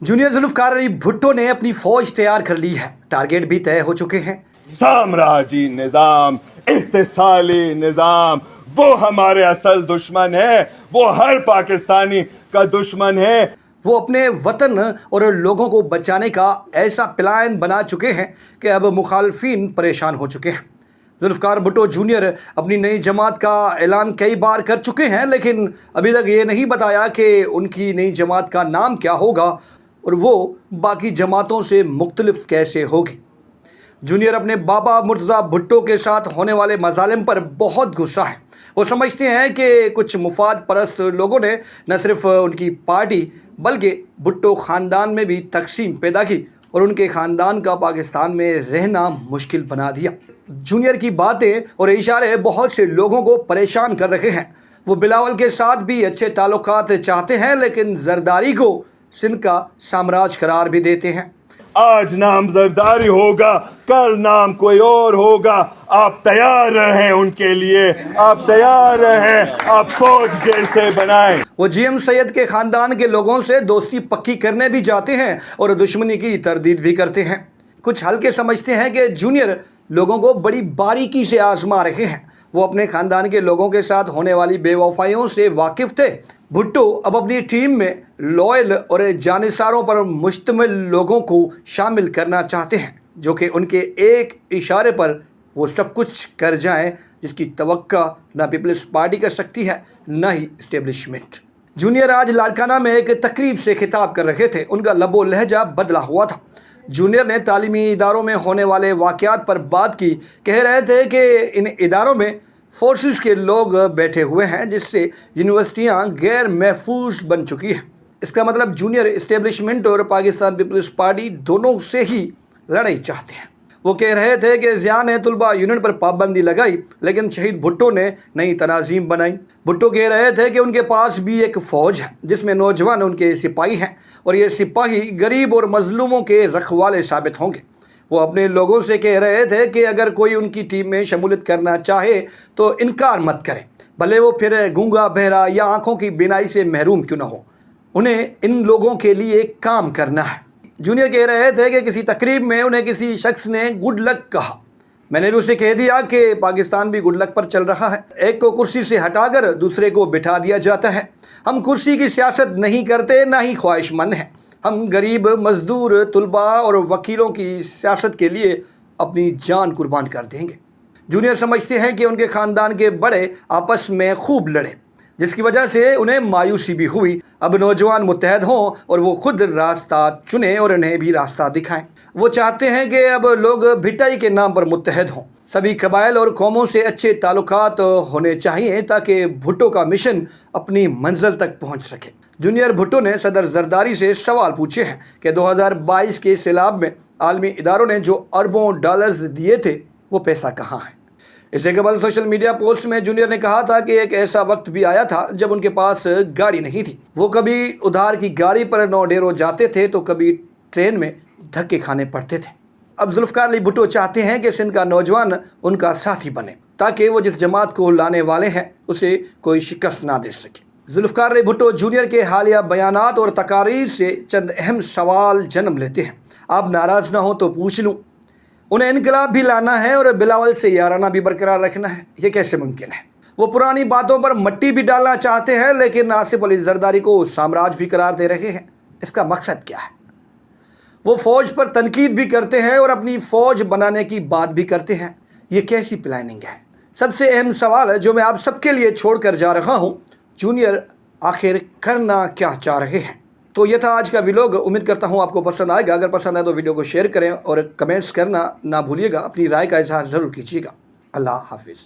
Junior Zulfikar Ali Bhutto ने अपनी फौज तैयार कर ली है, टारगेट भी तय हो चुके हैं। साम्राज्यी निजाम, इत्तेसाली निजाम, वो हमारे असल दुश्मन है, वो हर पाकिस्तानी का दुश्मन है। वो अपने वतन और लोगों को बचाने का ऐसा प्लान बना चुके हैं कि अब मुखालफिन परेशान हो चुके हैं। जुल्फकार भुट्टो जूनियर अपनी नई जमात का ऐलान कई बार कर चुके हैं, लेकिन अभी तक ये नहीं बताया कि उनकी नई जमात का नाम क्या होगा और वो बाकी जमातों से मुख्तलिफ कैसे होगी। जूनियर अपने बाबा मुर्तज़ा भुट्टो के साथ होने वाले मज़ालिम पर बहुत गुस्सा है। वो समझते हैं कि कुछ मुफाद परस्त लोगों ने न सिर्फ उनकी पार्टी बल्कि भुट्टो ख़ानदान में भी तकसीम पैदा की और उनके ख़ानदान का पाकिस्तान में रहना मुश्किल बना दिया। जूनियर की बातें और इशारे बहुत से लोगों को परेशान कर रहे हैं। वो बिलावल के साथ भी अच्छे ताल्लुकात चाहते हैं, लेकिन जरदारी को सिंध का साम्राज्य करार भी देते हैं। आज नाम जरदारी होगा, कल नाम कोई और होगा। आप तैयार रहें उनके लिए, आप तैयार रहें, आप फौज जैसे बनाएं। वो जीएम सैयद के ख़ानदान के लोगों से दोस्ती पक्की करने भी जाते हैं और दुश्मनी की तरदीद भी करते हैं। कुछ हल्के समझते हैं कि जूनियर लोगों को बड़ी बारीकी से आजमा रहे हैं। वो अपने ख़ानदान के लोगों के साथ होने वाली बेवफाइयों से वाकिफ़ थे। भुट्टो अब अपनी टीम में लॉयल और जानिसारों पर मुश्तमिल लोगों को शामिल करना चाहते हैं, जो कि उनके एक इशारे पर वो सब कुछ कर जाएं जिसकी तवक्का ना पीपल्स पार्टी कर सकती है, ना ही इस्टेब्लिशमेंट। जूनियर आज लाड़काना में एक तकरीब से खिताब कर रहे थे। उनका लबो लहजा बदला हुआ था। जूनियर ने तालीमी इदारों में होने वाले वाक़यात पर बात की। कह रहे थे कि इन इदारों में फोर्सेस के लोग बैठे हुए हैं, जिससे यूनिवर्सिटियां गैर महफूज बन चुकी हैं। इसका मतलब जूनियर इस्टेब्लिशमेंट और पाकिस्तान पीपल्स पार्टी दोनों से ही लड़ाई चाहते हैं। वो कह रहे थे कि ज़िया ने तुलबा यूनियन पर पाबंदी लगाई, लेकिन शहीद भुट्टो ने नई तनाज़ीम बनाई। भुट्टो कह रहे थे कि उनके पास भी एक फ़ौज है जिसमें नौजवान उनके सिपाही हैं और ये सिपाही गरीब और मजलूमों के रखवाले साबित होंगे। वो अपने लोगों से कह रहे थे कि अगर कोई उनकी टीम में शमूलियत करना चाहे तो इनकार मत करें, भले वो फिर गूंगा बहरा या आँखों की बिनाई से महरूम क्यों ना हो। उन्हें इन लोगों के लिए काम करना है। जूनियर कह रहे थे कि किसी तकरीब में उन्हें किसी शख्स ने गुड लक कहा। मैंने भी उसे कह दिया कि पाकिस्तान भी गुड लक पर चल रहा है। एक को कुर्सी से हटाकर दूसरे को बिठा दिया जाता है। हम कुर्सी की सियासत नहीं करते, ना ही ख्वाहिशमंद हैं। हम गरीब, मजदूर, तुलबा और वकीलों की सियासत के लिए अपनी जान कुर्बान कर देंगे। जूनियर समझते हैं कि उनके ख़ानदान के बड़े आपस में खूब लड़े, जिसकी वजह से उन्हें मायूसी भी हुई। अब नौजवान मुत्तहद हों और वो खुद रास्ता चुनें और उन्हें भी रास्ता दिखाएं। वो चाहते हैं कि अब लोग भिटाई के नाम पर मुत्तहद हों। सभी कबाइल और कौमों से अच्छे ताल्लुकात होने चाहिए ताकि भुट्टो का मिशन अपनी मंजिल तक पहुंच सके। जूनियर भुट्टो ने सदर जरदारी से सवाल पूछे हैं कि 2022 के सैलाब में आलमी इदारों ने जो अरबों डॉलर्स दिए थे, वो पैसा कहाँ है। इससे कबल सोशल मीडिया पोस्ट में जूनियर ने कहा था कि एक ऐसा वक्त भी आया था जब उनके पास गाड़ी नहीं थी। वो कभी उधार की गाड़ी पर नौडेरो जाते थे तो कभी ट्रेन में धक्के खाने पड़ते थे। अब जुल्फकार अली भुट्टो चाहते हैं कि सिंध का नौजवान उनका साथी बने, ताकि वो जिस जमात को लाने वाले हैं उसे कोई शिकस्त ना दे सके। जुल्फकार अली भुट्टो जूनियर के हालिया बयानात और तकारीर से चंद अहम सवाल जन्म लेते हैं। आप नाराज़ ना हो तो पूछ लूँ, उन्हें इनकलाब भी लाना है और बिलावल से याराना भी बरकरार रखना है, ये कैसे मुमकिन है। वो पुरानी बातों पर मट्टी भी डालना चाहते हैं, लेकिन आसिफ अली जरदारी को साम्राज्य भी करार दे रहे हैं। इसका मकसद क्या है। वो फ़ौज पर तनकीद भी करते हैं और अपनी फ़ौज बनाने की बात भी करते हैं। ये कैसी प्लानिंग है। सबसे अहम सवाल जो मैं आप सबके लिए छोड़ कर जा रहा हूँ, जूनियर आखिर करना क्या चाह रहे हैं। तो ये था आज का व्लॉग। उम्मीद करता हूँ आपको पसंद आएगा। अगर पसंद आए तो वीडियो को शेयर करें और कमेंट्स करना ना भूलिएगा। अपनी राय का इजहार ज़रूर कीजिएगा। अल्लाह हाफिज़।